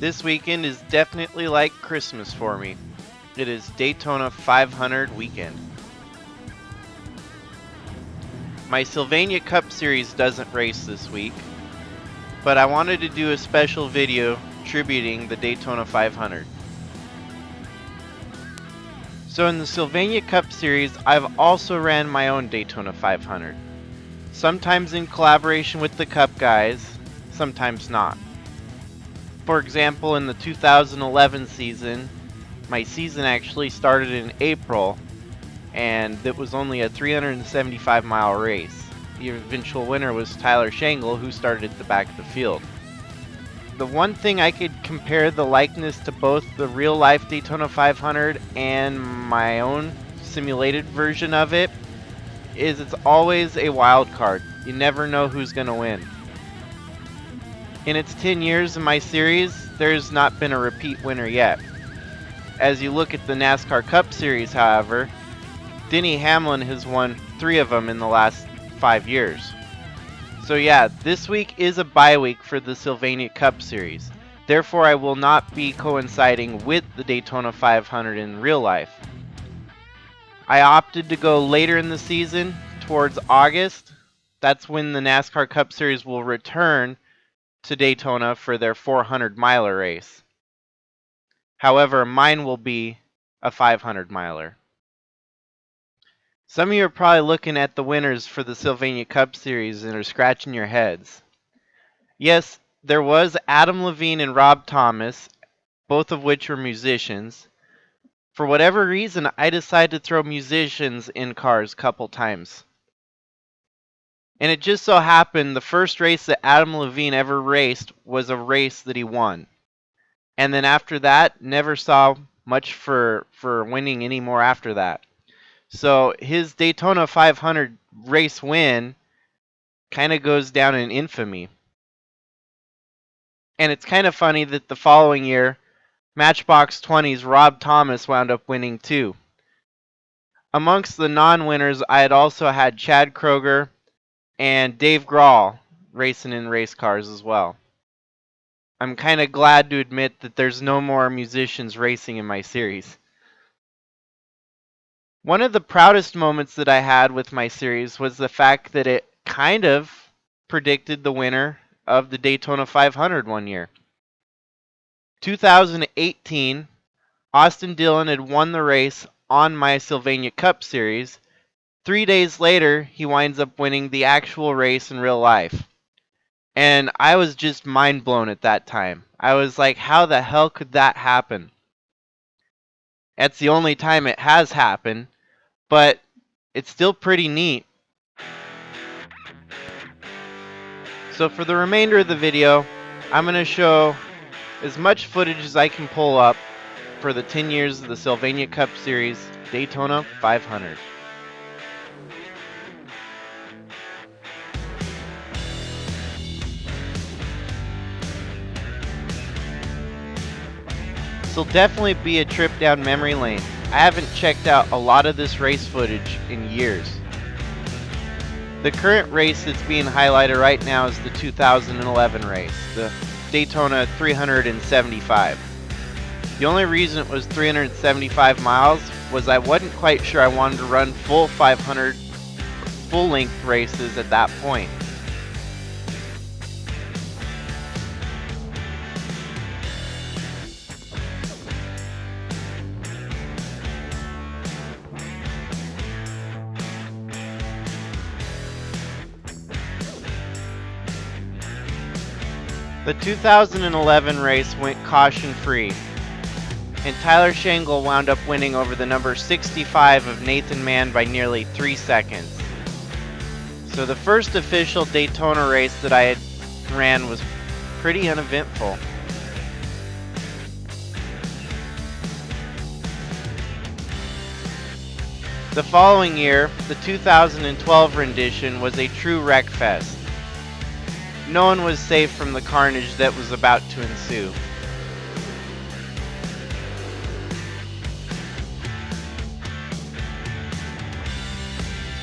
This weekend is definitely like Christmas for me. It is Daytona 500 weekend. My Sylvania Cup Series doesn't race this week, but I wanted to do a special video tributing the Daytona 500. So in the Sylvania Cup Series, I've also ran my own Daytona 500. Sometimes in collaboration with the Cup guys, sometimes not. For example, in the 2011 season, my season actually started in April, and it was only a 375-mile race. The eventual winner was Tyler Shangle, who started at the back of the field. The one thing I could compare the likeness to both the real-life Daytona 500 and my own simulated version of it is it's always a wild card. You never know who's going to win. In its 10 years in my series, there's not been a repeat winner yet. As you look at the NASCAR Cup Series, however, Denny Hamlin has won 3 of them in the last 5 years. So yeah, this week is a bye week for the Sylvania Cup Series. Therefore, I will not be coinciding with the Daytona 500 in real life. I opted to go later in the season, towards August. That's when the NASCAR Cup Series will return to Daytona for their 400-miler race. However, mine will be a 500-miler. Some of you are probably looking at the winners for the Sylvania Cup Series and are scratching your heads. Yes, there was Adam Levine and Rob Thomas, both of which were musicians. For whatever reason, I decided to throw musicians in cars a couple times. And it just so happened the first race that Adam Levine ever raced was a race that he won. And then after that, never saw much for winning anymore after that. So his Daytona 500 race win kind of goes down in infamy. And it's kind of funny that the following year, Matchbox 20's Rob Thomas wound up winning too. Amongst the non-winners, I had also had Chad Kroger and Dave Grohl racing in race cars as well. I'm kind of glad to admit that there's no more musicians racing in my series. One of the proudest moments that I had with my series was the fact that it kind of predicted the winner of the Daytona 500 one year. 2018, Austin Dillon had won the race on my Sylvania Cup Series. 3 days later, he winds up winning the actual race in real life. And I was just mind blown at that time. I was like, how the hell could that happen? That's the only time it has happened, but it's still pretty neat. So for the remainder of the video, I'm going to show as much footage as I can pull up for the 10 years of the Sylvania Cup Series Daytona 500. This will definitely be a trip down memory lane. I haven't checked out a lot of this race footage in years. The current race that's being highlighted right now is the 2011 race, the Daytona 375. The only reason it was 375 miles was I wasn't quite sure I wanted to run full 500 full-length races at that point. The 2011 race went caution-free, and Tyler Shangle wound up winning over the number 65 of Nathan Mann by nearly 3 seconds. So the first official Daytona race that I had ran was pretty uneventful. The following year, the 2012 rendition was a true wreckfest. No one was safe from the carnage that was about to ensue.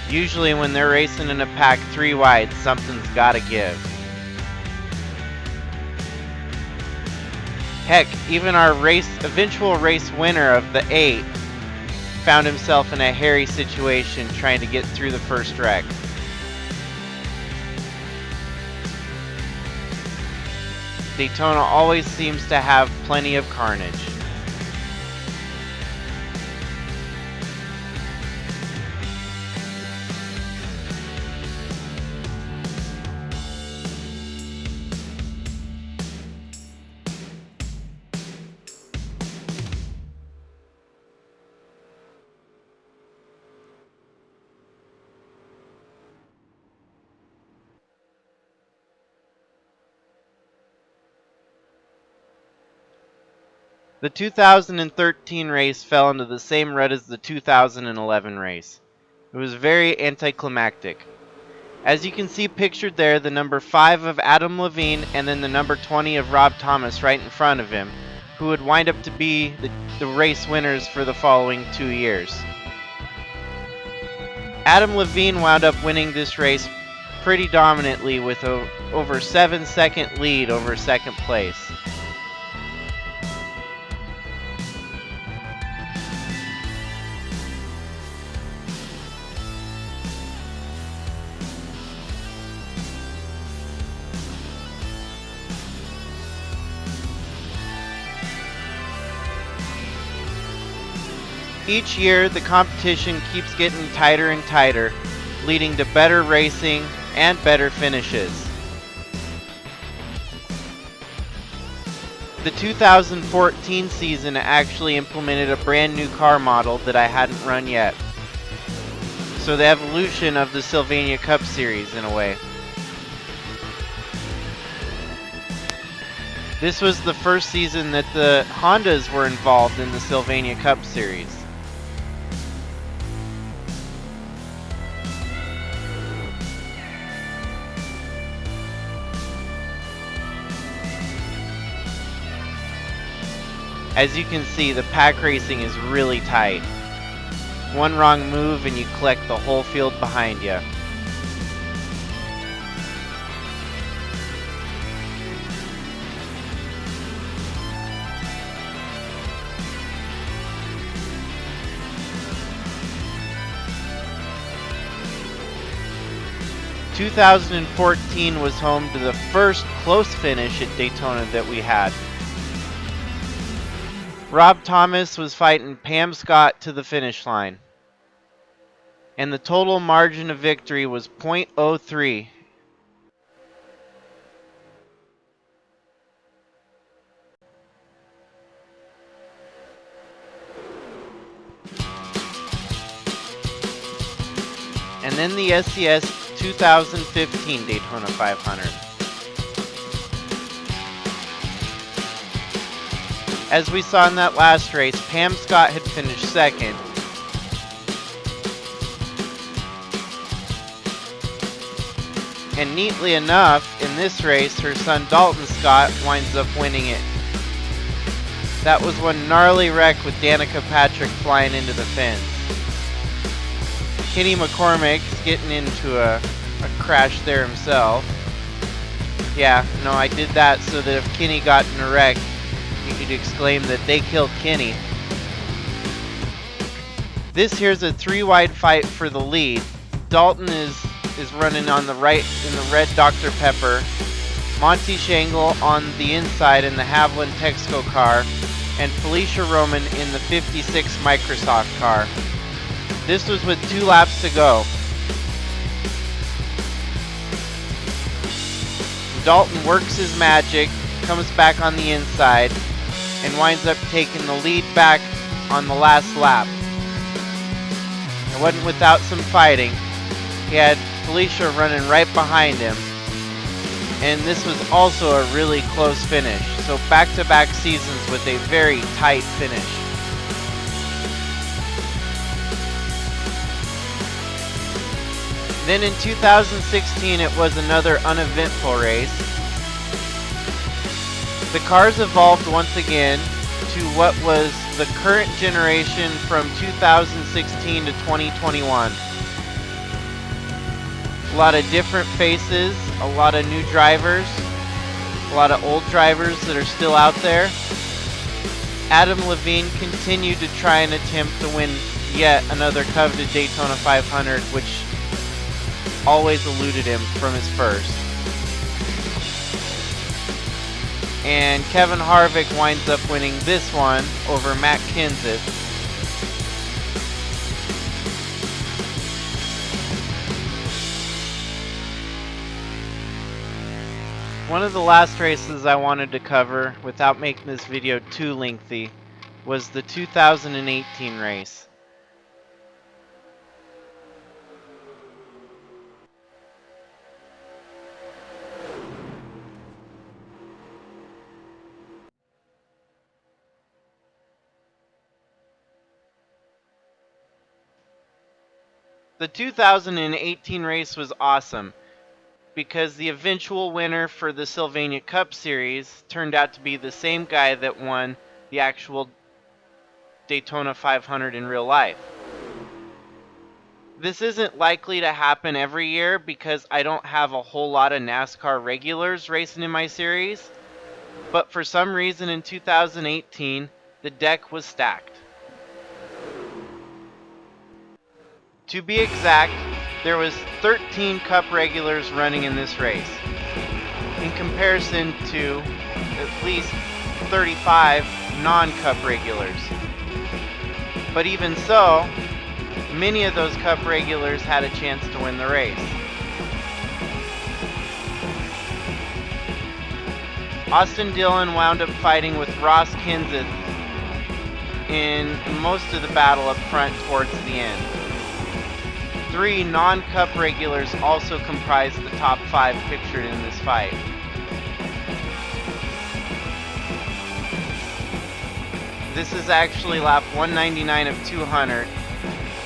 Usually when they're racing in a pack 3 wide, something's gotta give. Heck, even our eventual race winner of the 8 found himself in a hairy situation trying to get through the first wreck. Daytona always seems to have plenty of carnage. The 2013 race fell into the same rut as the 2011 race. It was very anticlimactic. As you can see pictured there, the number 5 of Adam Levine and then the number 20 of Rob Thomas right in front of him, who would wind up to be the race winners for the following 2 years. Adam Levine wound up winning this race pretty dominantly with a over 7-second lead over second place. Each year, the competition keeps getting tighter and tighter, leading to better racing and better finishes. The 2014 season actually implemented a brand new car model that I hadn't run yet. So the evolution of the Sylvania Cup Series in a way. This was the first season that the Hondas were involved in the Sylvania Cup Series. As you can see, the pack racing is really tight. One wrong move and you collect the whole field behind you. In 2014 was home to the first close finish at Daytona that we had. Rob Thomas was fighting Pam Scott to the finish line. And the total margin of victory was .03. And then the SCS 2015 Daytona 500. As we saw in that last race, Pam Scott had finished second. And neatly enough, in this race, her son Dalton Scott winds up winning it. That was one gnarly wreck with Danica Patrick flying into the fence. Kenny McCormick's getting into a crash there himself. Yeah, no, I did that so that if Kenny got in a wreck, you could exclaim that they killed Kenny. This here's a 3-wide fight for the lead. Dalton is running on the right in the red Dr. Pepper. Monty Shangle on the inside in the Haviland Texaco car. And Felicia Roman in the 56 Microsoft car. This was with 2 laps to go. Dalton works his magic, comes back on the inside, and winds up taking the lead back on the last lap. It wasn't without some fighting. He had Felicia running right behind him. And this was also a really close finish. So back-to-back seasons with a very tight finish. Then in 2016, it was another uneventful race. The cars evolved once again to what was the current generation from 2016 to 2021. A lot of different faces, a lot of new drivers, a lot of old drivers that are still out there. Adam Levine continued to try and attempt to win yet another coveted Daytona 500, which always eluded him from his first. And Kevin Harvick winds up winning this one over Matt Kenseth. One of the last races I wanted to cover without making this video too lengthy was the 2018 race. The 2018 race was awesome because the eventual winner for the Sylvania Cup Series turned out to be the same guy that won the actual Daytona 500 in real life. This isn't likely to happen every year because I don't have a whole lot of NASCAR regulars racing in my series, but for some reason in 2018, the deck was stacked. To be exact, there was 13 Cup regulars running in this race, in comparison to at least 35 non-Cup regulars. But even so, many of those Cup regulars had a chance to win the race. Austin Dillon wound up fighting with Ross Kenseth in most of the battle up front towards the end. 3 non-Cup regulars also comprised the top 5 pictured in this fight. This is actually lap 199 of 200,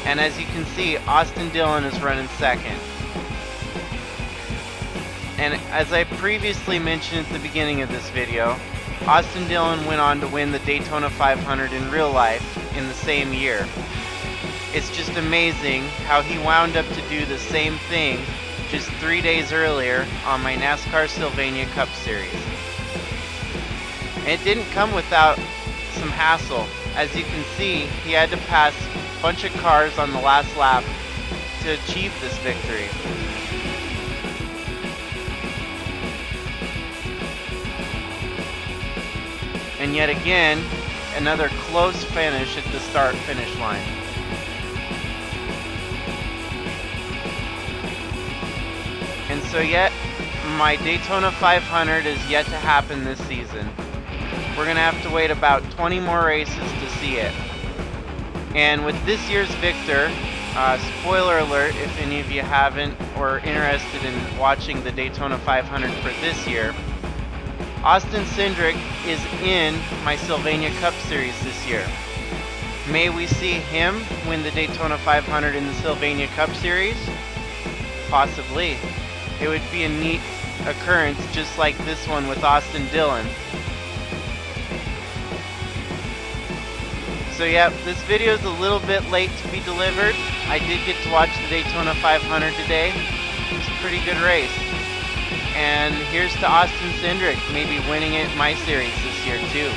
and as you can see, Austin Dillon is running second. And as I previously mentioned at the beginning of this video, Austin Dillon went on to win the Daytona 500 in real life in the same year. It's just amazing how he wound up to do the same thing just 3 days earlier on my NASCAR Sylvania Cup Series. And it didn't come without some hassle. As you can see, he had to pass a bunch of cars on the last lap to achieve this victory. And yet again, another close finish at the start-finish line. And so yet, my Daytona 500 is yet to happen this season. We're going to have to wait about 20 more races to see it. And with this year's victor, spoiler alert if any of you haven't or interested in watching the Daytona 500 for this year, Austin Cindric is in my Sylvania Cup Series this year. May we see him win the Daytona 500 in the Sylvania Cup Series? Possibly. It would be a neat occurrence just like this one with Austin Dillon. So yeah, this video is a little bit late to be delivered. I did get to watch the Daytona 500 today. It was a pretty good race. And here's to Austin Cindric maybe winning it in my series this year too.